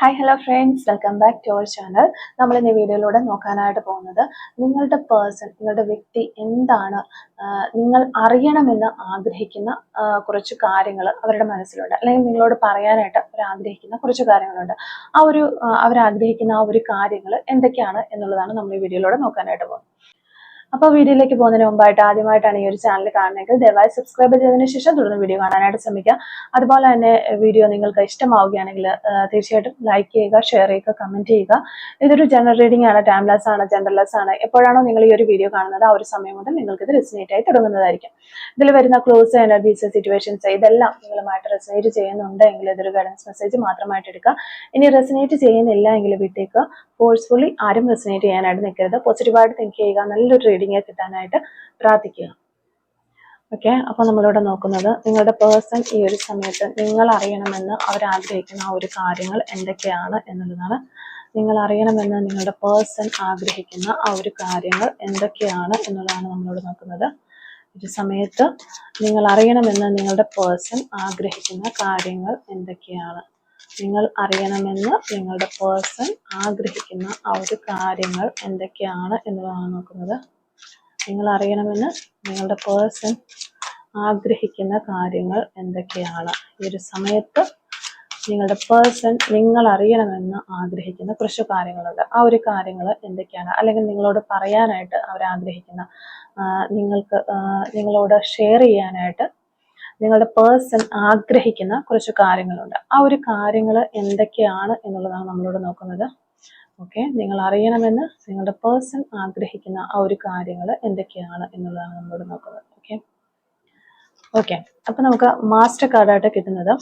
Hi hello friends, welcome back to our channel. നമ്മൾ ഇന്ന് വീഡിയോയിലൂടെ നോക്കാനായിട്ട് പോകുന്നത് നിങ്ങളുടെ പേഴ്സൺ, നിങ്ങളുടെ വ്യക്തി എന്താണ് നിങ്ങൾ അറിയണമെന്ന് ആഗ്രഹിക്കുന്ന കുറച്ച് കാര്യങ്ങൾ അവരുടെ മനസ്സിലുണ്ട്, അല്ലെങ്കിൽ നിങ്ങളോട് പറയാനായിട്ട് അവർ ആഗ്രഹിക്കുന്ന കുറച്ച് കാര്യങ്ങളുണ്ട്. അവരാഗ്രഹിക്കുന്ന ആ ഒരു കാര്യങ്ങൾ എന്തൊക്കെയാണ് എന്നുള്ളതാണ് നമ്മൾ ഈ വീഡിയോയിലൂടെ നോക്കാനായിട്ട് പോകുന്നത്. അപ്പോൾ വീഡിയോയിലേക്ക് പോകുന്നതിന് മുമ്പായിട്ട് ആദ്യമായിട്ടാണ് ഈ ഒരു ചാനൽ കാണുന്നതെങ്കിൽ ദയവായി സബ്സ്ക്രൈബ് ചെയ്തതിനു ശേഷം തുടർന്ന് വീഡിയോ കാണാനായിട്ട് ശ്രമിക്കുക. അതുപോലെ തന്നെ വീഡിയോ നിങ്ങൾക്ക് ഇഷ്ടമാവുകയാണെങ്കിൽ തീർച്ചയായിട്ടും ലൈക്ക് ചെയ്യുക, ഷെയർ ചെയ്യുക, കമന്റ് ചെയ്യുക. ഇതൊരു ജനറൽ റീഡിംഗ് ആണ്, ടൈംലെസ് ആണ്, ജനറൽലെസ് ആണ്. എപ്പോഴാണോ നിങ്ങൾ ഈ ഒരു വീഡിയോ കാണുന്നത് ആ ഒരു സമയം മുതൽ നിങ്ങൾക്ക് ഇത് റെസിനേറ്റ് ആയി തുടങ്ങുന്നതായിരിക്കും. ഇതിൽ വരുന്ന ക്ലോസ് എനർജീസ്, സിറ്റുവേഷൻസ് ഇതെല്ലാം നിങ്ങളുമായിട്ട് റെസിനേറ്റ് ചെയ്യുന്നുണ്ടെങ്കിൽ ഇതൊരു ഗൈഡൻസ് മെസ്സേജ് മാത്രമായിട്ട് എടുക്കുക. ഇനി റെസിനേറ്റ് ചെയ്യുന്നില്ല എങ്കിൽ വിട്ടേക്ക്. ഫോഴ്സ്ഫുള്ളി ആരും റെസിനേറ്റ് ചെയ്യാനായിട്ട് നിൽക്കരുത്. പോസിറ്റീവായിട്ട് തിങ്ക് ചെയ്യുക, നല്ലൊരു റീഡിംഗ് കിട്ടാനായിട്ട് പ്രാർത്ഥിക്കുക. ഓക്കെ, അപ്പൊ നമ്മളിവിടെ നോക്കുന്നത് നിങ്ങളുടെ പേഴ്സൺ ഈ ഒരു സമയത്ത് നിങ്ങൾ അറിയണമെന്ന് അവരാഗ്രഹിക്കുന്ന ആ ഒരു കാര്യങ്ങൾ എന്തൊക്കെയാണ് എന്നുള്ളതാണ്. നിങ്ങൾ അറിയണമെന്ന് നിങ്ങളുടെ പേഴ്സൺ ആഗ്രഹിക്കുന്ന ആ ഒരു കാര്യങ്ങൾ എന്തൊക്കെയാണ് എന്നുള്ളതാണ് നമ്മളോട് നോക്കുന്നത്. ഒരു സമയത്ത് നിങ്ങൾ അറിയണമെന്ന് നിങ്ങളുടെ പേഴ്സൺ ആഗ്രഹിക്കുന്ന കാര്യങ്ങൾ എന്തൊക്കെയാണ്? നിങ്ങൾ അറിയണമെന്ന് നിങ്ങളുടെ പേഴ്സൺ ആഗ്രഹിക്കുന്ന ആ ഒരു കാര്യങ്ങൾ എന്തൊക്കെയാണ് എന്നുള്ളതാണ് നോക്കുന്നത്. നിങ്ങൾ അറിയണമെന്ന് നിങ്ങളുടെ പേഴ്സൺ ആഗ്രഹിക്കുന്ന കാര്യങ്ങൾ എന്തൊക്കെയാണ്? ഈ ഒരു സമയത്ത് നിങ്ങളുടെ പേഴ്സൺ നിങ്ങൾ അറിയണമെന്ന് ആഗ്രഹിക്കുന്ന കുറച്ച് കാര്യങ്ങളുണ്ട്. ആ ഒരു കാര്യങ്ങൾ എന്തൊക്കെയാണ്? അല്ലെങ്കിൽ നിങ്ങളോട് പറയാനായിട്ട് അവരാഗ്രഹിക്കുന്ന, നിങ്ങളോട് ഷെയർ ചെയ്യാനായിട്ട് നിങ്ങളുടെ പേഴ്സൺ ആഗ്രഹിക്കുന്ന കുറച്ച് കാര്യങ്ങളുണ്ട്. ആ ഒരു കാര്യങ്ങൾ എന്തൊക്കെയാണ് എന്നുള്ളതാണ് നമ്മളോട് നോക്കുന്നത്. ഓക്കെ, നിങ്ങൾ അറിയണമെന്ന് നിങ്ങളുടെ പേഴ്സൺ ആഗ്രഹിക്കുന്ന ആ ഒരു കാര്യങ്ങൾ എന്തൊക്കെയാണ് എന്നുള്ളതാണ് നമ്മളോട് നോക്കുന്നത്. ഓക്കെ, അപ്പൊ നമുക്ക് മാസ്റ്റർ കാർഡായിട്ട് കിട്ടുന്നത്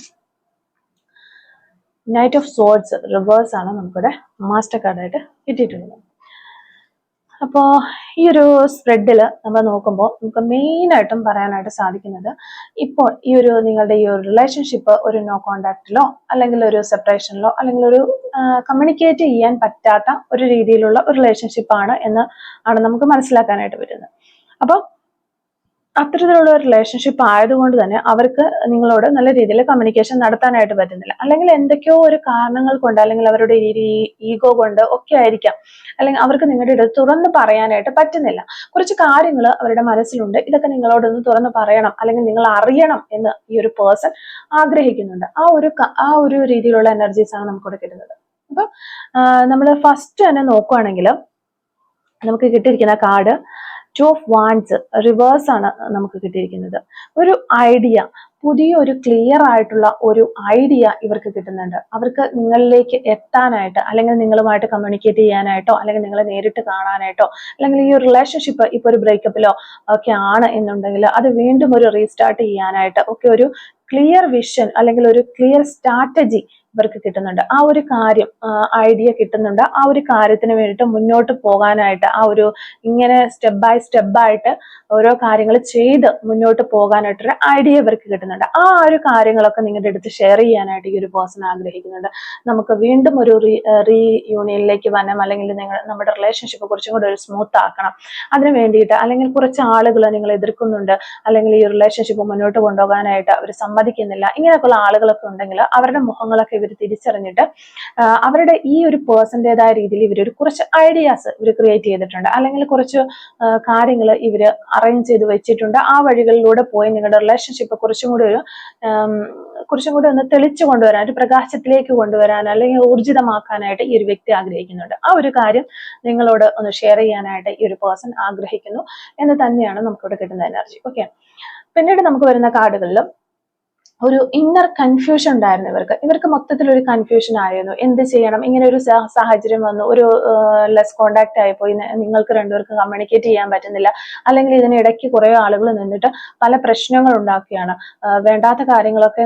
നൈറ്റ് ഓഫ് സോർഡ്സ് റിവേഴ്സ് ആണ് നമുക്കിവിടെ മാസ്റ്റർ കാർഡായിട്ട് കിട്ടിയിട്ടുള്ളത്. അപ്പോൾ ഈ ഒരു സ്പ്രെഡിൽ നമ്മൾ നോക്കുമ്പോൾ നമുക്ക് മെയിനായിട്ടും പറയാനായിട്ട് സാധിക്കുന്നത്, ഇപ്പോൾ ഈ ഒരു നിങ്ങളുടെ ഈ ഒരു റിലേഷൻഷിപ്പ് ഒരു നോ കോണ്ടാക്റ്റിലോ അല്ലെങ്കിൽ ഒരു സെപ്പറേഷനിലോ അല്ലെങ്കിൽ ഒരു കമ്മ്യൂണിക്കേറ്റ് ചെയ്യാൻ പറ്റാത്ത ഒരു രീതിയിലുള്ള ഒരു റിലേഷൻഷിപ്പാണ് ആണ് നമുക്ക് മനസ്സിലാക്കാനായിട്ട് പറ്റുന്നത്. അപ്പോൾ അത്തരത്തിലുള്ള ഒരു റിലേഷൻഷിപ്പ് ആയതുകൊണ്ട് തന്നെ അവർക്ക് നിങ്ങളോട് നല്ല രീതിയിൽ കമ്മ്യൂണിക്കേഷൻ നടത്താനായിട്ട് പറ്റുന്നില്ല. അല്ലെങ്കിൽ എന്തൊക്കെയോ ഒരു കാരണങ്ങൾ കൊണ്ട്, അല്ലെങ്കിൽ അവരുടെ ഈഗോ കൊണ്ട് ഒക്കെ ആയിരിക്കാം, അല്ലെങ്കിൽ അവർക്ക് നിങ്ങളുടെ അടുത്ത് തുറന്ന് പറയാനായിട്ട് പറ്റുന്നില്ല. കുറച്ച് കാര്യങ്ങൾ അവരുടെ മനസ്സിലുണ്ട്, ഇതൊക്കെ നിങ്ങളോടൊന്ന് തുറന്ന് പറയണം, അല്ലെങ്കിൽ നിങ്ങൾ അറിയണം എന്ന് ഈ ഒരു പേഴ്സൺ ആഗ്രഹിക്കുന്നുണ്ട്. ആ ഒരു രീതിയിലുള്ള എനർജീസ് ആണ് നമുക്കിവിടെ കിട്ടുന്നത്. അപ്പൊ നമ്മൾ ഫസ്റ്റ് തന്നെ നോക്കുകയാണെങ്കിൽ നമുക്ക് കിട്ടിയിരിക്കുന്ന കാർഡ് 2 of Wands റിവേഴ്സ് ആണ് നമുക്ക് കിട്ടിയിരിക്കുന്നത്. ഒരു ഐഡിയ, പുതിയൊരു ക്ലിയർ ആയിട്ടുള്ള ഒരു ഐഡിയ ഇവർക്ക് കിട്ടുന്നുണ്ട്. അവർക്ക് നിങ്ങളിലേക്ക് എത്താനായിട്ട്, അല്ലെങ്കിൽ നിങ്ങളുമായിട്ട് കമ്മ്യൂണിക്കേറ്റ് ചെയ്യാനായിട്ടോ, അല്ലെങ്കിൽ നിങ്ങളെ നേരിട്ട് കാണാനായിട്ടോ, അല്ലെങ്കിൽ ഈ ഒരു റിലേഷൻഷിപ്പ് ഇപ്പൊ ഒരു ബ്രേക്കപ്പിലോ ഒക്കെ ആണ് എന്നുണ്ടെങ്കിൽ അത് വീണ്ടും ഒരു റീസ്റ്റാർട്ട് ചെയ്യാനായിട്ട് ഒക്കെ ഒരു ക്ലിയർ വിഷൻ അല്ലെങ്കിൽ ഒരു ക്ലിയർ സ്ട്രാറ്റജി ഇവർക്ക് കിട്ടുന്നുണ്ട്. ആ ഒരു കാര്യം, ഐഡിയ കിട്ടുന്നുണ്ട്. ആ ഒരു കാര്യത്തിന് വേണ്ടിയിട്ട് മുന്നോട്ട് പോകാനായിട്ട്, ആ ഒരു ഇങ്ങനെ സ്റ്റെപ്പ് ബൈ സ്റ്റെപ്പ് ആയിട്ട് ഓരോ കാര്യങ്ങൾ ചെയ്ത് മുന്നോട്ട് പോകാനായിട്ടൊരു ഐഡിയ ഇവർക്ക് കിട്ടുന്നുണ്ട്. ആ ഒരു കാര്യങ്ങളൊക്കെ നിങ്ങളുടെ അടുത്ത് ഷെയർ ചെയ്യാനായിട്ട് ഈ ഒരു പേഴ്സൺ ആഗ്രഹിക്കുന്നുണ്ട്. നമുക്ക് വീണ്ടും ഒരു റീയൂണിയനിലേക്ക് വരണം, അല്ലെങ്കിൽ നമ്മുടെ റിലേഷൻഷിപ്പ് കുറച്ചും കൂടെ ഒരു സ്മൂത്ത് ആക്കണം, അതിന് വേണ്ടിയിട്ട്, അല്ലെങ്കിൽ കുറച്ച് ആളുകൾ നിങ്ങൾ എതിർക്കുന്നുണ്ട്, അല്ലെങ്കിൽ ഈ റിലേഷൻഷിപ്പ് മുന്നോട്ട് കൊണ്ടുപോകാനായിട്ട് അവർ സമ്മതിക്കുന്നില്ല, ഇങ്ങനെയൊക്കെയുള്ള ആളുകളൊക്കെ ഉണ്ടെങ്കിൽ അവരുടെ മുഖങ്ങളൊക്കെ ഇവർ തിരിച്ചറിഞ്ഞിട്ട് അവരുടെ ഈ ഒരു പേഴ്സന്റേതായ രീതിയിൽ ഇവരൊരു കുറച്ച് ഐഡിയാസ് ഇവർ ക്രിയേറ്റ് ചെയ്തിട്ടുണ്ട്, അല്ലെങ്കിൽ കുറച്ച് കാര്യങ്ങൾ ഇവർ അറേഞ്ച് ചെയ്ത് വെച്ചിട്ടുണ്ട്. ആ വഴികളിലൂടെ പോയി നിങ്ങളുടെ റിലേഷൻഷിപ്പ് കുറച്ചും കൂടി ഒന്ന് തെളിച്ചു കൊണ്ടുവരാൻ, ഒരു പ്രകാശത്തിലേക്ക് കൊണ്ടുവരാൻ, അല്ലെങ്കിൽ ഊർജിതമാക്കാനായിട്ട് ഈ ഒരു വ്യക്തി ആഗ്രഹിക്കുന്നുണ്ട്. ആ ഒരു കാര്യം നിങ്ങളോട് ഒന്ന് ഷെയർ ചെയ്യാനായിട്ട് ഈ ഒരു പേഴ്സൺ ആഗ്രഹിക്കുന്നു എന്ന് തന്നെയാണ് നമുക്കിവിടെ കിട്ടുന്ന എനർജി. ഓക്കെ, പിന്നീട് നമുക്ക് വരുന്ന കാർഡുകളിലും ഒരു ഇന്നർ കൺഫ്യൂഷൻ ഉണ്ടായിരുന്നു ഇവർക്ക് മൊത്തത്തിൽ ഒരു കൺഫ്യൂഷൻ ആയിരുന്നു. എന്ത് ചെയ്യണം, ഇങ്ങനെ ഒരു സാഹചര്യം വന്നു, ഒരു ലെസ് കോണ്ടാക്ട് ആയിപ്പോയി, നിങ്ങൾക്ക് രണ്ടുപേർക്ക് കമ്മ്യൂണിക്കേറ്റ് ചെയ്യാൻ പറ്റുന്നില്ല, അല്ലെങ്കിൽ ഇതിനിടയ്ക്ക് കുറെ ആളുകൾ നിന്നിട്ട് പല പ്രശ്നങ്ങൾ ഉണ്ടാക്കുകയാണ്. വേണ്ടാത്ത കാര്യങ്ങളൊക്കെ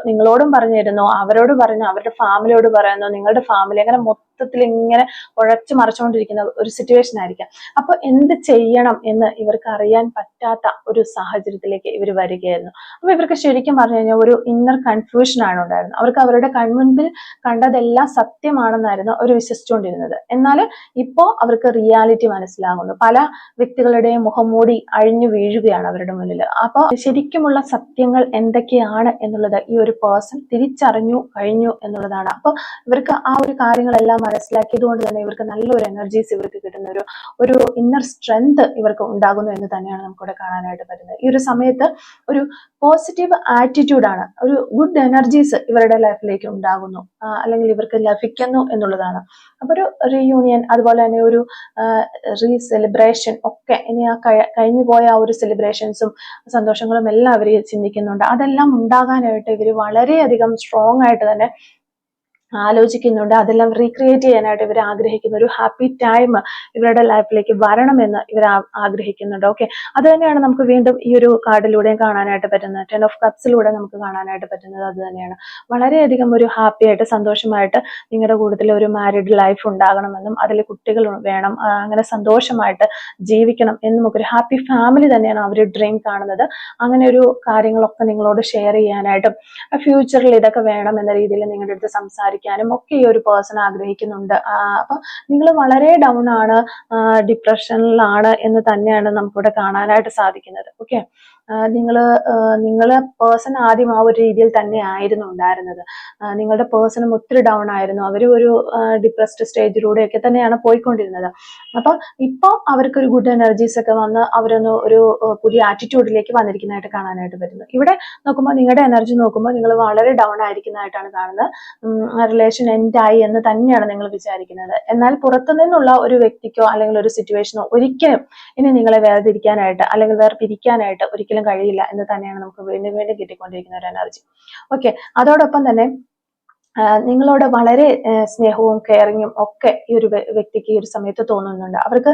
നിങ്ങളോടും പറഞ്ഞു തരുന്നു, അവരോട് പറഞ്ഞു, അവരുടെ ഫാമിലിയോട് പറയുന്നു, നിങ്ങളുടെ ഫാമിലി, അങ്ങനെ മൊത്തത്തിൽ ഇങ്ങനെ ഉഴച്ചു മറിച്ചുകൊണ്ടിരിക്കുന്ന ഒരു സിറ്റുവേഷൻ ആയിരിക്കാം. അപ്പൊ എന്ത് ചെയ്യണം എന്ന് ഇവർക്ക് അറിയാൻ പറ്റാത്ത ഒരു സാഹചര്യത്തിലേക്ക് ഇവർ വരികയായിരുന്നു. അപ്പൊ ഇവർക്ക് ശരിക്കും പറഞ്ഞു കഴിഞ്ഞാൽ ഒരു ഇന്നർ കൺഫ്യൂഷൻ ആണ് ഉണ്ടായിരുന്നത്. അവർക്ക് അവരുടെ കൺമുൻപിൽ കണ്ടതെല്ലാം സത്യമാണെന്നായിരുന്നു അവർ വിശ്വസിച്ചുകൊണ്ടിരുന്നത്. എന്നാൽ ഇപ്പോ അവർക്ക് റിയാലിറ്റി മനസ്സിലാകുന്നു. പല വ്യക്തികളുടെയും മുഖംമൂടി അഴിഞ്ഞു വീഴുകയാണ് അവരുടെ മുന്നിൽ. അപ്പൊ ശരിക്കുമുള്ള സത്യങ്ങൾ എന്തൊക്കെയാണ് എന്നുള്ളത് ഈ ഒരു പേഴ്സൺ തിരിച്ചറിഞ്ഞു കഴിഞ്ഞു എന്നുള്ളതാണ്. അപ്പൊ ഇവർക്ക് ആ ഒരു കാര്യങ്ങളെല്ലാം മനസ്സിലാക്കിയത് കൊണ്ട് തന്നെ ഇവർക്ക് നല്ലൊരു എനർജീസ് ഇവർക്ക് കിട്ടുന്ന ഒരു ഇന്നർ സ്ട്രെങ്ത് ഇവർക്ക് ഉണ്ടാകുന്നു എന്ന് തന്നെയാണ് നമുക്കിവിടെ കാണാനായിട്ട് പറ്റുന്നത്. ഈ ഒരു സമയത്ത് ഒരു പോസിറ്റീവ് ആറ്റിറ്റ്യൂഡാണ്, ഒരു ഗുഡ് എനർജീസ് ഇവരുടെ ലൈഫിലേക്ക് ഉണ്ടാകുന്നു, അല്ലെങ്കിൽ ഇവർക്ക് ലഭിക്കുന്നു എന്നുള്ളതാണ്. അപ്പൊ ഒരു റീയൂണിയൻ, അതുപോലെ തന്നെ ഒരു സെലിബ്രേഷൻ ഒക്കെ ഇനി ആ കഴിഞ്ഞു പോയ ആ ഒരു സെലിബ്രേഷൻസും സന്തോഷങ്ങളും എല്ലാം അവർ ചിന്തിക്കുന്നുണ്ട്. അതെല്ലാം ഉണ്ടാകാനായിട്ട് ഇവർ വളരെയധികം സ്ട്രോങ് ആയിട്ട് തന്നെ ആലോചിക്കുന്നുണ്ട്. അതെല്ലാം റീക്രിയേറ്റ് ചെയ്യാനായിട്ട് ഇവർ ആഗ്രഹിക്കുന്ന ഒരു ഹാപ്പി ടൈം ഇവരുടെ ലൈഫിലേക്ക് വരണമെന്ന് ഇവർ ആഗ്രഹിക്കുന്നുണ്ട്. ഓക്കെ, അത് തന്നെയാണ് നമുക്ക് വീണ്ടും ഈ ഒരു കാർഡിലൂടെയും കാണാനായിട്ട് പറ്റുന്നത്. 10 ഓഫ് കപ്സിലൂടെ നമുക്ക് കാണാനായിട്ട് പറ്റുന്നത് അത് തന്നെയാണ്. വളരെയധികം ഒരു ഹാപ്പി ആയിട്ട് സന്തോഷമായിട്ട് നിങ്ങളുടെ കൂട്ടത്തിൽ ഒരു മാരീഡ് ലൈഫ് ഉണ്ടാകണമെന്നും അതിൽ കുട്ടികൾ വേണം, അങ്ങനെ സന്തോഷമായിട്ട് ജീവിക്കണം എന്നും ഒക്കെ ഒരു ഹാപ്പി ഫാമിലി തന്നെയാണ് അവർ ഡ്രീം കാണുന്നത്. അങ്ങനെ ഒരു കാര്യങ്ങളൊക്കെ നിങ്ങളോട് ഷെയർ ചെയ്യാനായിട്ടും ഫ്യൂച്ചറിൽ ഇതൊക്കെ വേണം എന്ന രീതിയിൽ നിങ്ങളുടെ അടുത്ത് സംസാരിക്കാനും ഒക്കെ ഈ ഒരു പേഴ്സൺ ആഗ്രഹിക്കുന്നുണ്ട്. അപ്പൊ നിങ്ങൾ വളരെ ഡൗൺ ആണ്, ഡിപ്രഷനിലാണ് എന്ന് തന്നെയാണ് നമുക്കിവിടെ കാണാനായിട്ട് സാധിക്കുന്നത്. ഓക്കെ, നിങ്ങളെ പേഴ്സൺ ആദ്യം ആ ഒരു രീതിയിൽ തന്നെ ആയിരുന്നു ഉണ്ടായിരുന്നത്. നിങ്ങളുടെ പേഴ്സണും ഒത്തിരി ഡൗൺ ആയിരുന്നു. അവരും ഒരു ഡിപ്രസ്ഡ് സ്റ്റേജിലൂടെയൊക്കെ തന്നെയാണ് പോയിക്കൊണ്ടിരുന്നത്. അപ്പൊ ഇപ്പൊ അവർക്കൊരു ഗുഡ് എനർജീസ് ഒക്കെ വന്ന് അവരൊന്ന് ഒരു പുതിയ ആറ്റിറ്റ്യൂഡിലേക്ക് വന്നിരിക്കുന്നതായിട്ട് കാണാനായിട്ട് പറ്റുന്നു. ഇവിടെ നോക്കുമ്പോൾ നിങ്ങളുടെ എനർജി നോക്കുമ്പോൾ നിങ്ങൾ വളരെ ഡൗൺ ആയിരിക്കുന്നതായിട്ടാണ് കാണുന്നത്. റിലേഷൻ എൻഡ് ആയി എന്ന് തന്നെയാണ് നിങ്ങൾ വിചാരിക്കുന്നത്. എന്നാൽ പുറത്തു നിന്നുള്ള ഒരു വ്യക്തിക്കോ അല്ലെങ്കിൽ ഒരു സിറ്റുവേഷനോ ഒരിക്കലും ഇനി നിങ്ങളെ വേർതിരിക്കാനായിട്ട് അല്ലെങ്കിൽ വേർപിരിക്കാനായിട്ട് ഒരിക്കലും കഴിയില്ല എന്ന് തന്നെയാണ് നമുക്ക് വീണ്ടും വീണ്ടും കിട്ടിക്കൊണ്ടിരിക്കുന്ന ഒരു എനർജി. ഓക്കെ, അതോടൊപ്പം തന്നെ നിങ്ങളോട് വളരെ സ്നേഹവും കെയറിങ്ങും ഒക്കെ ഈ ഒരു വ്യക്തിക്ക് ഈ ഒരു സമയത്ത് തോന്നുന്നുണ്ട്. അവർക്ക്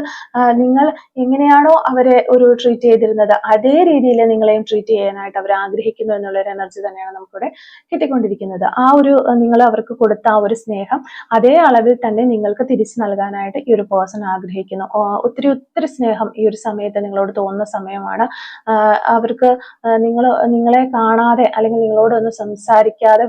നിങ്ങൾ എങ്ങനെയാണോ അവരെ ഒരു ട്രീറ്റ് ചെയ്തിരുന്നത് അതേ രീതിയിൽ നിങ്ങളെയും ട്രീറ്റ് ചെയ്യാനായിട്ട് അവർ ആഗ്രഹിക്കുന്നു എന്നുള്ളൊരു എനർജി തന്നെയാണ് നമുക്കിവിടെ കിട്ടിക്കൊണ്ടിരിക്കുന്നത്. ആ ഒരു നിങ്ങൾ അവർക്ക് കൊടുത്ത ആ ഒരു സ്നേഹം അതേ അളവിൽ തന്നെ നിങ്ങൾക്ക് തിരിച്ചു നൽകാനായിട്ട് ഈ ഒരു പേഴ്സൺ ആഗ്രഹിക്കുന്നു. ഒത്തിരി സ്നേഹം ഈ ഒരു സമയത്ത് നിങ്ങളോട് തോന്നുന്ന സമയമാണ്. അവർക്ക് നിങ്ങളെ കാണാതെ അല്ലെങ്കിൽ നിങ്ങളോടൊന്ന് സംസാരിക്കാതെ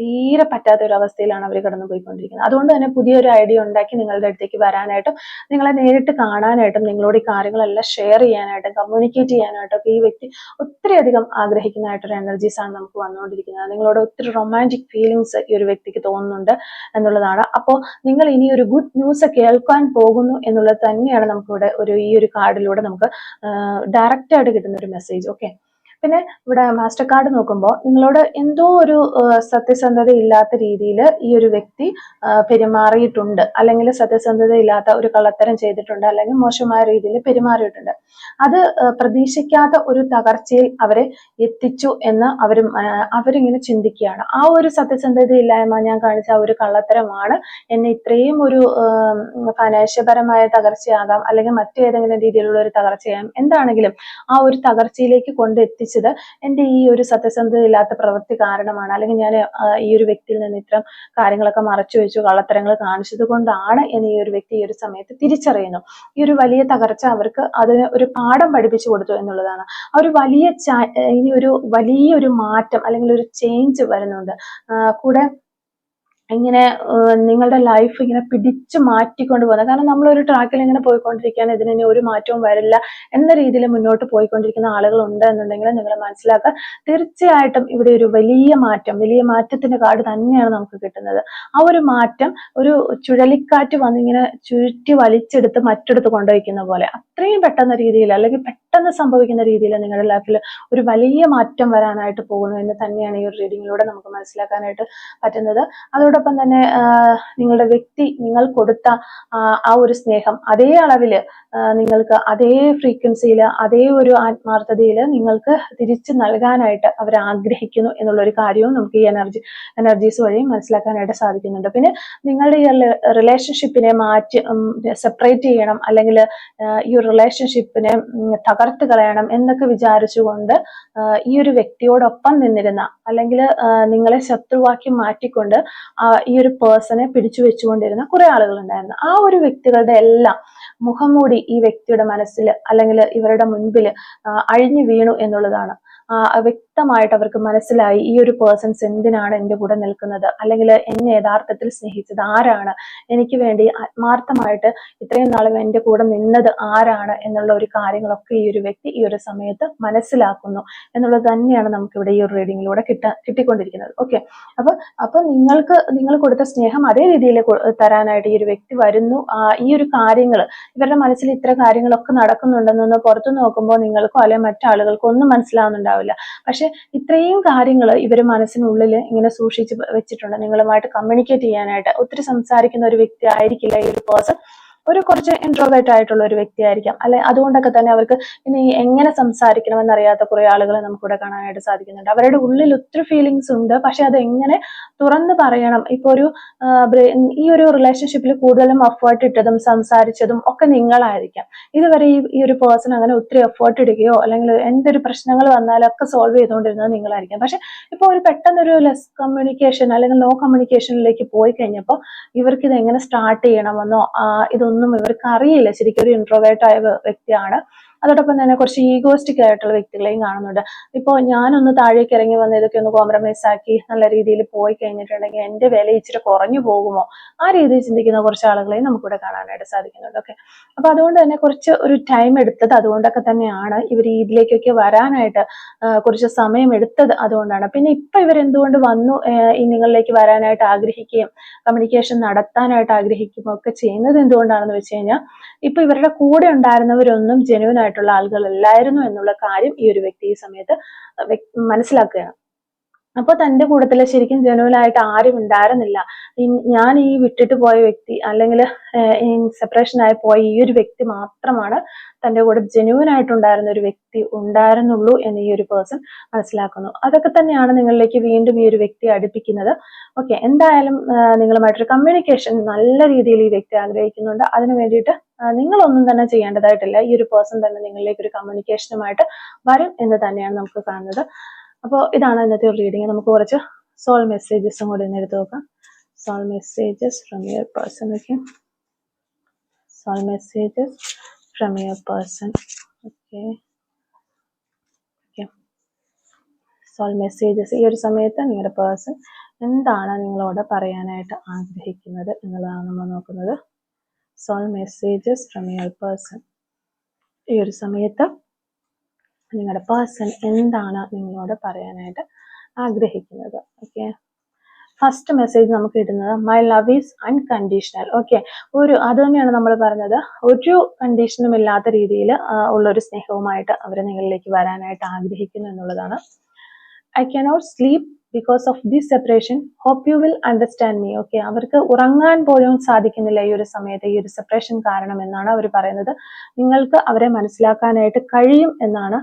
തീരെ പറ്റാത്ത ഒരു അവസ്ഥയിലാണ് അവർ കടന്നു പോയിക്കൊണ്ടിരിക്കുന്നത്. അതുകൊണ്ട് തന്നെ പുതിയൊരു ഐഡിയ ഉണ്ടാക്കി നിങ്ങളുടെ അടുത്തേക്ക് വരാനായിട്ടും നിങ്ങളെ നേരിട്ട് കാണാനായിട്ടും നിങ്ങളോട് ഈ കാര്യങ്ങളെല്ലാം ഷെയർ ചെയ്യാനായിട്ടും കമ്മ്യൂണിക്കേറ്റ് ചെയ്യാനായിട്ടും ഈ വ്യക്തി ഒത്തിരി അധികം ആഗ്രഹിക്കുന്നതായിട്ടൊരു എനർജീസ് ആണ് നമുക്ക് വന്നുകൊണ്ടിരിക്കുന്നത്. നിങ്ങളോട് ഒത്തിരി റൊമാൻറ്റിക് ഫീലിങ്സ് ഈ ഒരു വ്യക്തിക്ക് തോന്നുന്നുണ്ട് എന്നുള്ളതാണ്. അപ്പോൾ നിങ്ങൾ ഇനി ഒരു ഗുഡ് ന്യൂസ് കേൾക്കാൻ പോകുന്നു എന്നുള്ളത് തന്നെയാണ് നമുക്കിവിടെ ഈ ഒരു കാർഡിലൂടെ നമുക്ക് ഡയറക്റ്റ് ആയിട്ട് കിട്ടുന്ന ഒരു മെസ്സേജ്. ഓക്കെ, പിന്നെ ഇവിടെ മാസ്റ്റർ കാർഡ് നോക്കുമ്പോൾ നിങ്ങളോട് എന്തോ ഒരു സത്യസന്ധത ഇല്ലാത്ത രീതിയിൽ ഈ ഒരു വ്യക്തി പെരുമാറിയിട്ടുണ്ട്, അല്ലെങ്കിൽ സത്യസന്ധത ഇല്ലാത്ത ഒരു കള്ളത്തരം ചെയ്തിട്ടുണ്ട്, അല്ലെങ്കിൽ മോശമായ രീതിയിൽ പെരുമാറിയിട്ടുണ്ട്. അത് പ്രതീക്ഷിക്കാത്ത ഒരു തകർച്ചയിൽ അവരെ എത്തിച്ചു എന്ന് അവരിങ്ങനെ ചിന്തിക്കുകയാണ്. ആ ഒരു സത്യസന്ധത ഇല്ലായ്മ, ഞാൻ കാണിച്ച ആ ഒരു കള്ളത്തരമാണ് എന്നെ ഇത്രയും ഒരു ഫൈനാൻഷ്യപരമായ തകർച്ചയാകാം, അല്ലെങ്കിൽ മറ്റേതെങ്കിലും രീതിയിലുള്ള ഒരു തകർച്ചയാകാം, എന്താണെങ്കിലും ആ ഒരു തകർച്ചയിലേക്ക് കൊണ്ടെത്തിച്ചത് എൻ്റെ ഈ ഒരു സത്യസന്ധത ഇല്ലാത്ത പ്രവൃത്തി കാരണമാണ്, അല്ലെങ്കിൽ ഞാൻ ഈ ഒരു വ്യക്തിയിൽ നിന്ന് ഇത്തരം കാര്യങ്ങളൊക്കെ മറച്ചു വെച്ചു, കള്ളത്തരങ്ങൾ കാണിച്ചത് കൊണ്ടാണ് എന്ന് ഈ ഒരു വ്യക്തി ഈ ഒരു സമയത്ത് തിരിച്ചറിയുന്നു. ഈ ഒരു വലിയ തകർച്ച അവർക്ക് അതിന് ഒരു പാഠം പഠിപ്പിച്ചു കൊടുത്തു എന്നുള്ളതാണ്. ആ ഒരു ഇനി ഒരു വലിയൊരു മാറ്റം അല്ലെങ്കിൽ ഒരു ചേഞ്ച് വരുന്നുണ്ട്. കൂടെ ഇങ്ങനെ നിങ്ങളുടെ ലൈഫ് ഇങ്ങനെ പിടിച്ചു മാറ്റിക്കൊണ്ട് പോകുന്നത്. കാരണം നമ്മളൊരു ട്രാക്കിൽ ഇങ്ങനെ പോയിക്കൊണ്ടിരിക്കുകയാണ്, ഇതിന് ഒരു മാറ്റവും വരില്ല എന്ന രീതിയിൽ മുന്നോട്ട് പോയിക്കൊണ്ടിരിക്കുന്ന ആളുകൾ ഉണ്ട് എന്നുണ്ടെങ്കിൽ നിങ്ങൾ മനസ്സിലാക്കുക, തീർച്ചയായിട്ടും ഇവിടെ ഒരു വലിയ മാറ്റത്തിന്റെ കാർഡ് തന്നെയാണ് നമുക്ക് കിട്ടുന്നത്. ആ ഒരു മാറ്റം ഒരു ചുഴലിക്കാറ്റ് വന്നിങ്ങനെ ചുരുട്ടി വലിച്ചെടുത്ത് മറ്റെടുത്ത് കൊണ്ടുവയ്ക്കുന്ന പോലെ അത്രയും പെട്ടെന്ന രീതിയിൽ, അല്ലെങ്കിൽ പെട്ടെന്ന് സംഭവിക്കുന്ന രീതിയിൽ നിങ്ങളുടെ ലൈഫിൽ ഒരു വലിയ മാറ്റം വരാനായിട്ട് പോകുന്നു എന്ന് തന്നെയാണ് ഈ ഒരു റീഡിങ്ങിലൂടെ നമുക്ക് മനസ്സിലാക്കാനായിട്ട് പറ്റുന്നത്. അതോടൊപ്പം തന്നെ നിങ്ങളുടെ വ്യക്തി നിങ്ങൾ കൊടുത്ത ആ ഒരു സ്നേഹം അതേ അളവില് നിങ്ങൾക്ക് അതേ ഫ്രീക്വൻസിയിൽ അതേ ഒരു ആത്മാർത്ഥതയിൽ നിങ്ങൾക്ക് തിരിച്ചു നൽകാനായിട്ട് അവർ ആഗ്രഹിക്കുന്നു എന്നുള്ളൊരു കാര്യവും നമുക്ക് ഈ എനർജീസ് വഴി മനസ്സിലാക്കാനായിട്ട് സാധിക്കുന്നുണ്ട്. പിന്നെ നിങ്ങളുടെ ഈ റിലേഷൻഷിപ്പിനെ സെപ്പറേറ്റ് ചെയ്യണം, അല്ലെങ്കിൽ ഈ റിലേഷൻഷിപ്പിനെ തകർത്ത് കളയണം എന്നൊക്കെ വിചാരിച്ചുകൊണ്ട് ഈ ഒരു വ്യക്തിയോടൊപ്പം നിന്നിരുന്ന, അല്ലെങ്കിൽ നിങ്ങളെ ശത്രുവാക്കി മാറ്റിക്കൊണ്ട് ഈ ഒരു പേഴ്സണെ പിടിച്ചു വെച്ചുകൊണ്ടിരുന്ന കുറെ ആളുകൾ ഉണ്ടായിരുന്നു. ആ ഒരു വ്യക്തികളുടെ എല്ലാം മുഖംമൂടി ഈ വ്യക്തിയുടെ മനസ്സിൽ അല്ലെങ്കിൽ ഇവരുടെ മുൻപിൽ അഴിഞ്ഞു വീണു എന്നുള്ളതാണ്. വ്യക്തമായിട്ട് അവർക്ക് മനസ്സിലായി ഈ ഒരു പേഴ്സൺസ് എന്തിനാണ് എൻ്റെ കൂടെ നിൽക്കുന്നത്, അല്ലെങ്കിൽ എന്നെ യഥാർത്ഥത്തിൽ സ്നേഹിച്ചത് ആരാണ്, എനിക്ക് വേണ്ടി ആത്മാർത്ഥമായിട്ട് ഇത്രയും നാളും എൻ്റെ കൂടെ നിന്നത് ആരാണ് എന്നുള്ള ഒരു കാര്യങ്ങളൊക്കെ ഈ ഒരു വ്യക്തി ഈ ഒരു സമയത്ത് മനസ്സിലാക്കുന്നു എന്നുള്ളത് തന്നെയാണ് നമുക്കിവിടെ ഈ ഒരു റീഡിങ്ങിലൂടെ കിട്ടിക്കൊണ്ടിരിക്കുന്നത്. ഓക്കെ, അപ്പൊ നിങ്ങൾ കൊടുത്ത സ്നേഹം അതേ രീതിയിൽ തരാനായിട്ട് ഈ ഒരു വ്യക്തി വരുന്നു. ഈ ഒരു കാര്യങ്ങൾ ഇവരുടെ മനസ്സിൽ ഇത്ര കാര്യങ്ങളൊക്കെ നടക്കുന്നുണ്ടെന്നൊന്ന് പുറത്തു നോക്കുമ്പോൾ നിങ്ങൾക്കോ അല്ലെങ്കിൽ മറ്റാളുകൾക്കോ ഒന്നും മനസ്സിലാവുന്നുണ്ടാവില്ല. പക്ഷെ ഇത്രയും കാര്യങ്ങൾ ഇവര് മനസ്സിനുള്ളിൽ ഇങ്ങനെ സൂക്ഷിച്ച് വെച്ചിട്ടുണ്ട്. നിങ്ങളുമായിട്ട് കമ്മ്യൂണിക്കേറ്റ് ചെയ്യാനായിട്ട് ഒത്തിരി സംസാരിക്കുന്ന ഒരു വ്യക്തി ആയിരിക്കില്ല ഈ ഒരു പേഴ്സൺ. കുറച്ച് ഇൻട്രോവേർട്ട് ആയിട്ടുള്ള ഒരു വ്യക്തിയായിരിക്കാം, അല്ലെ? അതുകൊണ്ടൊക്കെ തന്നെ അവർക്ക് ഇനി എങ്ങനെ സംസാരിക്കണമെന്ന് അറിയാത്ത കുറെ ആളുകളെ നമുക്കിവിടെ കാണാനായിട്ട് സാധിക്കുന്നുണ്ട്. അവരുടെ ഉള്ളിൽ ഒത്തിരി ഫീലിങ്സ് ഉണ്ട്, പക്ഷെ അത് എങ്ങനെ തുറന്ന് പറയണം. ഇപ്പൊ ഈ ഒരു റിലേഷൻഷിപ്പിൽ കൂടുതലും എഫേർട്ട് ഇട്ടതും സംസാരിച്ചതും ഒക്കെ നിങ്ങളായിരിക്കാം. ഇതുവരെ ഈ ഒരു പേഴ്സൺ അങ്ങനെ ഒത്തിരി എഫേർട്ട് ഇടുകയോ അല്ലെങ്കിൽ എന്തൊരു പ്രശ്നങ്ങൾ വന്നാലും ഒക്കെ സോൾവ് ചെയ്തുകൊണ്ടിരുന്നത് നിങ്ങളായിരിക്കാം. പക്ഷെ ഇപ്പൊ ഒരു പെട്ടെന്നൊരു ലെസ് കമ്മ്യൂണിക്കേഷൻ അല്ലെങ്കിൽ നോ കമ്മ്യൂണിക്കേഷനിലേക്ക് പോയി കഴിഞ്ഞപ്പോൾ ഇവർക്ക് ഇത് എങ്ങനെ സ്റ്റാർട്ട് ചെയ്യണമെന്നോ ഇതൊന്നും ഇവർക്ക് അറിയില്ല. ശരിക്കും ഒരു ഇൻട്രോവേർട്ട് ആയ വ്യക്തിയാണ്. അതോടൊപ്പം തന്നെ കുറച്ച് ഈഗോസ്റ്റിക് ആയിട്ടുള്ള വ്യക്തികളെയും കാണുന്നുണ്ട്. ഇപ്പോൾ ഞാനൊന്ന് താഴേക്ക് ഇറങ്ങി വന്ന് ഇതൊക്കെ ഒന്ന് കോംപ്രമൈസ് ആക്കി നല്ല രീതിയിൽ പോയി കഴിഞ്ഞിട്ടുണ്ടെങ്കിൽ എന്റെ വില ഇച്ചിരി കുറഞ്ഞു പോകുമോ, ആ രീതിയിൽ ചിന്തിക്കുന്ന കുറച്ച് ആളുകളെയും നമുക്കിവിടെ കാണാനായിട്ട് സാധിക്കുന്നുണ്ട്. ഓക്കെ, അപ്പൊ അതുകൊണ്ട് തന്നെ കുറച്ച് ഒരു ടൈം എടുത്തത് അതുകൊണ്ടൊക്കെ തന്നെയാണ് ഇവർ ഇതിലേക്കൊക്കെ വരാനായിട്ട് കുറച്ച് സമയം എടുത്തത് അതുകൊണ്ടാണ്. പിന്നെ ഇപ്പൊ ഇവരെന്തുകൊണ്ട് വന്നു ഈ നിങ്ങളിലേക്ക് വരാനായിട്ട് ആഗ്രഹിക്കുകയും കമ്മ്യൂണിക്കേഷൻ നടത്താനായിട്ട് ആഗ്രഹിക്കുകയും ഒക്കെ ചെയ്യുന്നത് എന്തുകൊണ്ടാണെന്ന് വെച്ച് കഴിഞ്ഞാൽ ഇപ്പൊ ഇവരുടെ കൂടെ ഉണ്ടായിരുന്നവരൊന്നും ജെന്യുവൻ ആയിട്ടുള്ള ആളുകളല്ലായിരുന്നു എന്നുള്ള കാര്യം ഈ ഒരു വ്യക്തി ഈ സമയത്ത് മനസ്സിലാക്കുകയാണ്. അപ്പൊ തന്റെ കൂട്ടത്തില് ശരിക്കും ജെന്യുവനായിട്ട് ആരും ഉണ്ടായിരുന്നില്ല. ഞാൻ ഈ വിട്ടിട്ട് പോയ വ്യക്തി അല്ലെങ്കിൽ സെപ്പറേഷൻ ആയി പോയ ഈ ഒരു വ്യക്തി മാത്രമാണ് തന്റെ കൂടെ ജെന്യുവൻ ആയിട്ടുണ്ടായിരുന്ന ഒരു വ്യക്തി ഉണ്ടായിരുന്നുള്ളൂ എന്ന് ഈ ഒരു പേഴ്സൺ മനസ്സിലാക്കുന്നു. അതൊക്കെ തന്നെയാണ് നിങ്ങളിലേക്ക് വീണ്ടും ഈ ഒരു വ്യക്തി അടുപ്പിക്കുന്നത്. ഓക്കെ, എന്തായാലും നിങ്ങളുമായിട്ടൊരു കമ്മ്യൂണിക്കേഷൻ നല്ല രീതിയിൽ ഈ വ്യക്തി ആഗ്രഹിക്കുന്നുണ്ട്. അതിനു വേണ്ടിയിട്ട് നിങ്ങളൊന്നും തന്നെ ചെയ്യേണ്ടതായിട്ടില്ല. ഈ ഒരു പേഴ്സൺ തന്നെ നിങ്ങളിലേക്ക് ഒരു കമ്മ്യൂണിക്കേഷനുമായിട്ട് വരും എന്ന് തന്നെയാണ് നമുക്ക് കാണുന്നത്. അപ്പോൾ ഇതാണ് ഇന്നത്തെ ഒരു റീഡിങ്. നമുക്ക് കുറച്ച് സോൾ മെസ്സേജസും കൂടി ഒന്ന് എടുത്ത് നോക്കാം. Soul messages from your person. Okay, soul messages from your person. Okay, soul messages ഈ ഒരു സമയത്ത് നിങ്ങളുടെ പേഴ്സൺ എന്താണ് നിങ്ങളോട് പറയാനായിട്ട് ആഗ്രഹിക്കുന്നത് എന്നുള്ളതാണ് നമ്മൾ നോക്കുന്നത്. Soul messages from your person. ഈ ഒരു സമയത്ത് നിങ്ങളുടെ പേഴ്സൺ എന്താണ് നിങ്ങളോട് പറയാനായിട്ട് ആഗ്രഹിക്കുന്നത്. ഓക്കെ, ഫസ്റ്റ് മെസ്സേജ് നമുക്ക് ഇടുന്നത് my love is unconditional. Okay, അത് തന്നെയാണ് നമ്മൾ പറഞ്ഞത്. ഒരു കണ്ടീഷനും ഇല്ലാത്ത രീതിയിൽ ഉള്ളൊരു സ്നേഹവുമായിട്ട് അവർ നിങ്ങളിലേക്ക് വരാനായിട്ട് ആഗ്രഹിക്കുന്നു എന്നുള്ളതാണ്. I cannot sleep because of this separation, hope you will understand me. Okay, അവർക്ക് ഉറങ്ങാൻ പോലും സാധിക്കുന്നില്ല ഈ ഒരു സമയത്ത്, ഈ ഒരു സെപ്പറേഷൻ കാരണം എന്നാണ് അവർ പറയുന്നത്. നിങ്ങൾക്ക് അവരെ മനസ്സിലാക്കാനായിട്ട് കഴിയും എന്നാണ്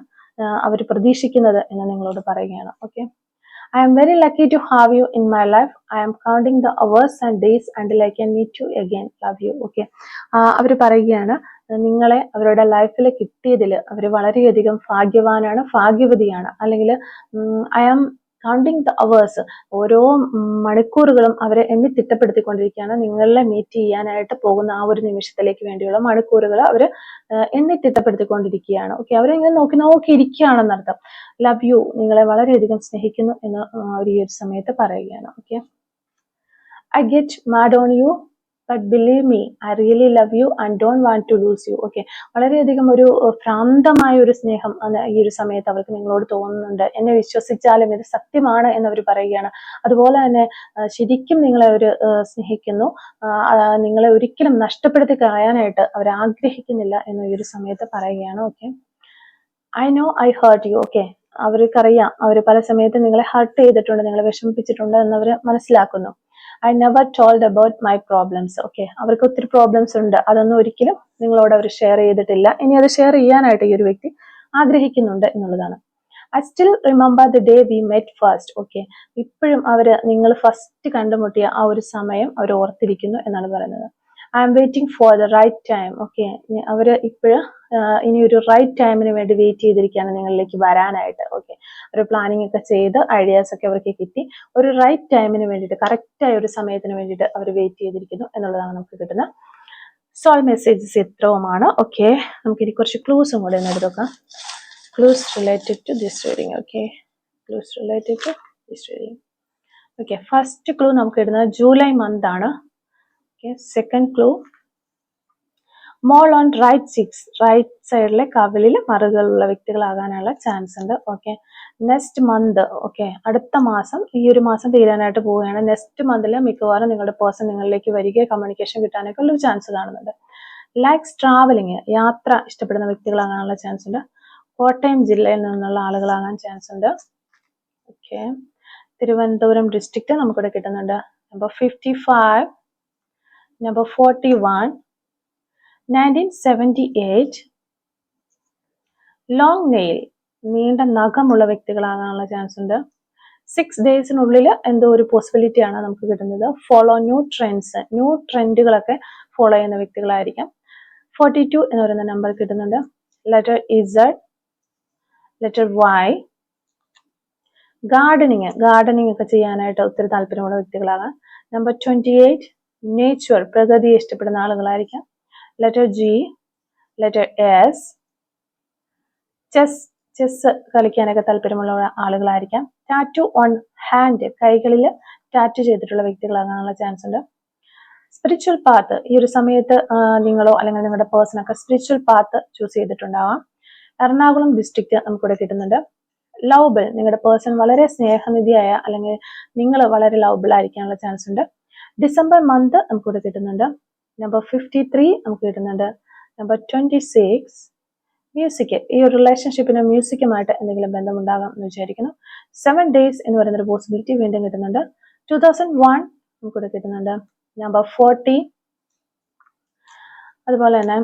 അവർ പ്രതീക്ഷിക്കുന്നത് എന്ന് നിങ്ങളോട് പറയുകയാണ്. Okay, I am very lucky to have you in my life. I am counting the hours and days until I can meet you again. Love you. Okay, അവർ പറയുകയാണ് നിങ്ങളെ അവരുടെ ലൈഫിൽ കിട്ടിയതിൽ അവർ വളരെയധികം ഭാഗ്യവാനാണ്, ഭാഗ്യവതിയാണ്. അല്ലെങ്കിൽ I am counting the hours, ഓരോ മണിക്കൂറുകളും അവരെ എണ്ണി തിട്ടപ്പെടുത്തിക്കൊണ്ടിരിക്കുകയാണ്. നിങ്ങളെ മീറ്റ് ചെയ്യാനായിട്ട് പോകുന്ന ആ ഒരു നിമിഷത്തിലേക്ക് വേണ്ടിയുള്ള മണിക്കൂറുകൾ അവർ എണ്ണി തിട്ടപ്പെടുത്തിക്കൊണ്ടിരിക്കുകയാണ്. ഓക്കെ, അവരിങ്ങനെ നോക്കി ഇരിക്കുകയാണെന്നർത്ഥം. ലവ് യു, നിങ്ങളെ വളരെയധികം സ്നേഹിക്കുന്നു എന്ന് അവർ ഈ ഒരു സമയത്ത് പറയുകയാണ്. Okay, I get mad on you but believe me I really love you and don't want to lose you. Okay, വളരെയധികം ഒരു ഭ്രാന്തമായ ഒരു സ്നേഹം ഈ ഒരു സമയത്ത് അവർക്ക് നിങ്ങളോട് തോന്നുന്നുണ്ട്. എന്നെ വിശ്വസിച്ചാലും ഇത് സത്യമാണ് എന്നവർ പറയുകയാണ്. അതുപോലെ തന്നെ ശരിക്കും നിങ്ങളെ അവർ സ്നേഹിക്കുന്നു, നിങ്ങളെ ഒരിക്കലും നഷ്ടപ്പെടുത്തി കളയാനായിട്ട് അവർ ആഗ്രഹിക്കുന്നില്ല എന്ന് ഈ ഒരു സമയത്ത് പറയുകയാണ്. Okay, I know I hurt you. Okay, അവർക്കറിയാം അവർ പല സമയത്ത് നിങ്ങളെ ഹർട്ട് ചെയ്തിട്ടുണ്ട്, നിങ്ങളെ വിഷമിപ്പിച്ചിട്ടുണ്ട് എന്നവർ മനസ്സിലാക്കുന്നു. I never told about my problems. Okay, അവർക്ക് ഒത്തിരി പ്രോബ്ലംസ് ഉണ്ട്, അതൊന്നും ഒരിക്കലും നിങ്ങളോട് അവർ ഷെയർ ചെയ്തിട്ടില്ല. ഇനി അത് ഷെയർ ചെയ്യാനായിട്ട് ഈ ഒരു വ്യക്തി ആഗ്രഹിക്കുന്നുണ്ട് എന്നുള്ളതാണ്. I still remember the day we met first. Okay, ഇപ്പോഴും നിങ്ങൾ ഫസ്റ്റ് കണ്ടുമുട്ടിയ ആ ഒരു സമയം അവർ ഓർത്തിരിക്കുന്നു എന്നാണ് പറയുന്നത്. I'm waiting for the right time. Okay, അവർ ഇപ്പോഴും ഇനി ഒരു റൈറ്റ് ടൈമിന് വേണ്ടി വെയിറ്റ് ചെയ്തിരിക്കുകയാണ് നിങ്ങളിലേക്ക് വരാനായിട്ട്. ഓക്കെ, ഒരു പ്ലാനിങ് ഒക്കെ ചെയ്ത് ഐഡിയാസ് ഒക്കെ അവർക്ക് കിട്ടി, ഒരു റൈറ്റ് ടൈമിന് വേണ്ടിയിട്ട്, കറക്റ്റായ ഒരു സമയത്തിന് വേണ്ടിയിട്ട് അവർ വെയിറ്റ് ചെയ്തിരിക്കുന്നു എന്നുള്ളതാണ് നമുക്ക് കിട്ടുന്ന സോൾ മെസ്സേജസ് ഇത്രയുമാണ്. ഓക്കെ, നമുക്കിനി കുറച്ച് ക്ലൂസും കൂടെ ഒന്ന് എടുക്കാം. Clues related to this reading. Okay, clues related to this reading. Okay, first clue നമുക്ക് ഇടുന്നത് ജൂലൈ മന്ത് ആണ്. Okay, second clue mole on right six, right സൈഡിലെ കവിളിൽ മറുകളുള്ള വ്യക്തികളാകാനുള്ള ചാൻസ് ഉണ്ട്. Okay, next month. ഓക്കെ, അടുത്ത മാസം, ഈ ഒരു മാസം തീരാനായിട്ട് പോവുകയാണ്. നെക്സ്റ്റ് മന്തിൽ മിക്കവാറും നിങ്ങളുടെ പേഴ്സൺ നിങ്ങളിലേക്ക് വരികയോ കമ്മ്യൂണിക്കേഷൻ കിട്ടാനൊക്കെ ഉള്ള ചാൻസ് കാണുന്നുണ്ട്. ലൈക്സ് ട്രാവലിങ്, യാത്ര ഇഷ്ടപ്പെടുന്ന വ്യക്തികളാകാനുള്ള ചാൻസ് ഉണ്ട്. കോട്ടയം ജില്ലയിൽ നിന്നുള്ള ആളുകളാകാൻ ചാൻസ് ഉണ്ട്. ഓക്കെ, തിരുവനന്തപുരം ഡിസ്ട്രിക്റ്റ് നമുക്കിവിടെ കിട്ടുന്നുണ്ട്. നമ്പർ 55, നമ്പർ 41, 1978, ലോങ് നെയിൽ, നീണ്ട നഖമുള്ള വ്യക്തികളാകാനുള്ള ചാൻസ് ഉണ്ട്. 6 ഡേയ്സിനുള്ളിൽ എന്തോ ഒരു പോസിബിലിറ്റി ആണ് നമുക്ക് കിട്ടുന്നത്. ഫോളോ ന്യൂ ട്രെൻഡ്സ്, ന്യൂ ട്രെൻഡുകളൊക്കെ ഫോളോ ചെയ്യുന്ന വ്യക്തികളായിരിക്കാം. 42 എന്ന് പറയുന്ന നമ്പർ കിട്ടുന്നുണ്ട്. Letter Z, letter Y. Gardening ഒക്കെ ചെയ്യാനായിട്ട് ഒത്തിരി താല്പര്യമുള്ള വ്യക്തികളാകാം. നമ്പർ 28, നേച്ചർ, പ്രകൃതിയെ ഇഷ്ടപ്പെടുന്ന ആളുകളായിരിക്കാം. Letter G, letter S, chess കളിക്കാനൊക്കെ താല്പര്യമുള്ള ആളുകളായിരിക്കാം. ടാറ്റു ഓൺ ഹാൻഡ്, കൈകളിൽ ടാറ്റു ചെയ്തിട്ടുള്ള വ്യക്തികളാകാനുള്ള ചാൻസ് ഉണ്ട്. സ്പിരിച്വൽ പാത്ത്, ഈ ഒരു സമയത്ത് നിങ്ങളോ അല്ലെങ്കിൽ നിങ്ങളുടെ പേഴ്സണൊക്കെ സ്പിരിച്വൽ പാത്ത് ചൂസ് ചെയ്തിട്ടുണ്ടാവാം. എറണാകുളം ഡിസ്ട്രിക്റ്റ് നമുക്കിവിടെ കിട്ടുന്നുണ്ട്. ലവബിൾ, നിങ്ങളുടെ പേഴ്സൺ വളരെ സ്നേഹനിധിയായ അല്ലെങ്കിൽ നിങ്ങൾ വളരെ ലവബിൾ ആയിരിക്കാനുള്ള ചാൻസ് ഉണ്ട്. ഡിസംബർ മന്ത് നമുക്കിവിടെ കിട്ടുന്നുണ്ട്. നമ്പർ 53 നമുക്ക് കിട്ടുന്നുണ്ട്. നമ്പർ 26, മ്യൂസിക്, ഈ ഒരു റിലേഷൻഷിപ്പിന് മ്യൂസിക്കുമായിട്ട് എന്തെങ്കിലും ബന്ധമുണ്ടാകാം എന്ന് വിചാരിക്കുന്നു. 7 ഡേയ്സ് എന്ന് പറയുന്ന ഒരു പോസിബിലിറ്റി വീണ്ടും കിട്ടുന്നുണ്ട്. 2001 നമുക്കിവിടെ കിട്ടുന്നുണ്ട്. നമ്പർ 40, അതുപോലെ തന്നെ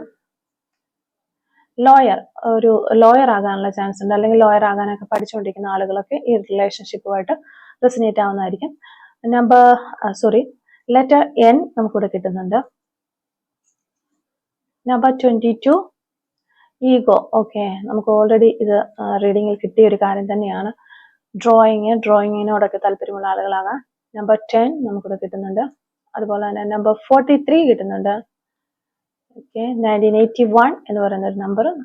ഒരു ലോയർ ആകാനുള്ള ചാൻസ് ഉണ്ട്, അല്ലെങ്കിൽ ലോയർ ആകാനൊക്കെ പഠിച്ചുകൊണ്ടിരിക്കുന്ന ആളുകളൊക്കെ ഈ റിലേഷൻഷിപ്പുമായിട്ട് റെസിനേറ്റ് ആവുന്നതായിരിക്കും. ലെറ്റർ N നമുക്കിവിടെ കിട്ടുന്നുണ്ട്. Number 22, ego. ഓക്കെ, നമുക്ക് ഓൾറെഡി ഇത് റീഡിങ്ങിൽ കിട്ടിയ ഒരു കാര്യം തന്നെയാണ്. ഡ്രോയിങ്ങിനോടൊക്കെ താല്പര്യമുള്ള ആളുകളാകാം. നമ്പർ 10 നമുക്കിവിടെ കിട്ടുന്നുണ്ട്. അതുപോലെ തന്നെ നമ്പർ 43 കിട്ടുന്നുണ്ട്. ഓക്കെ, 1981 എന്ന് പറയുന്ന ഒരു നമ്പറും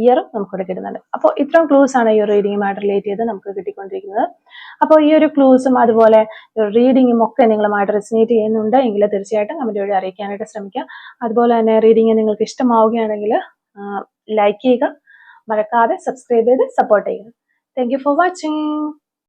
ഇയറും നമുക്കിവിടെ കിട്ടുന്നുണ്ട്. അപ്പോൾ ഇത്രയും ക്ലൂസ് ആണ് ഈ ഒരു റീഡിങ്ങുമായിട്ട് റിലേറ്റ് ചെയ്ത് നമുക്ക് കിട്ടിക്കൊണ്ടിരിക്കുന്നത്. അപ്പോൾ ഈ ഒരു ക്ലൂസും അതുപോലെ റീഡിങ്ങും ഒക്കെ നിങ്ങളുമായിട്ട് റെസിനേറ്റ് ചെയ്യുന്നുണ്ട് എങ്കിൽ തീർച്ചയായിട്ടും കമന്റ് വഴി അറിയിക്കാനായിട്ട് ശ്രമിക്കുക. അതുപോലെ തന്നെ റീഡിങ് നിങ്ങൾക്ക് ഇഷ്ടമാവുകയാണെങ്കിൽ ലൈക്ക് ചെയ്യുക, മറക്കാതെ സബ്സ്ക്രൈബ് ചെയ്ത് സപ്പോർട്ട് ചെയ്യുക. Thank you for watching.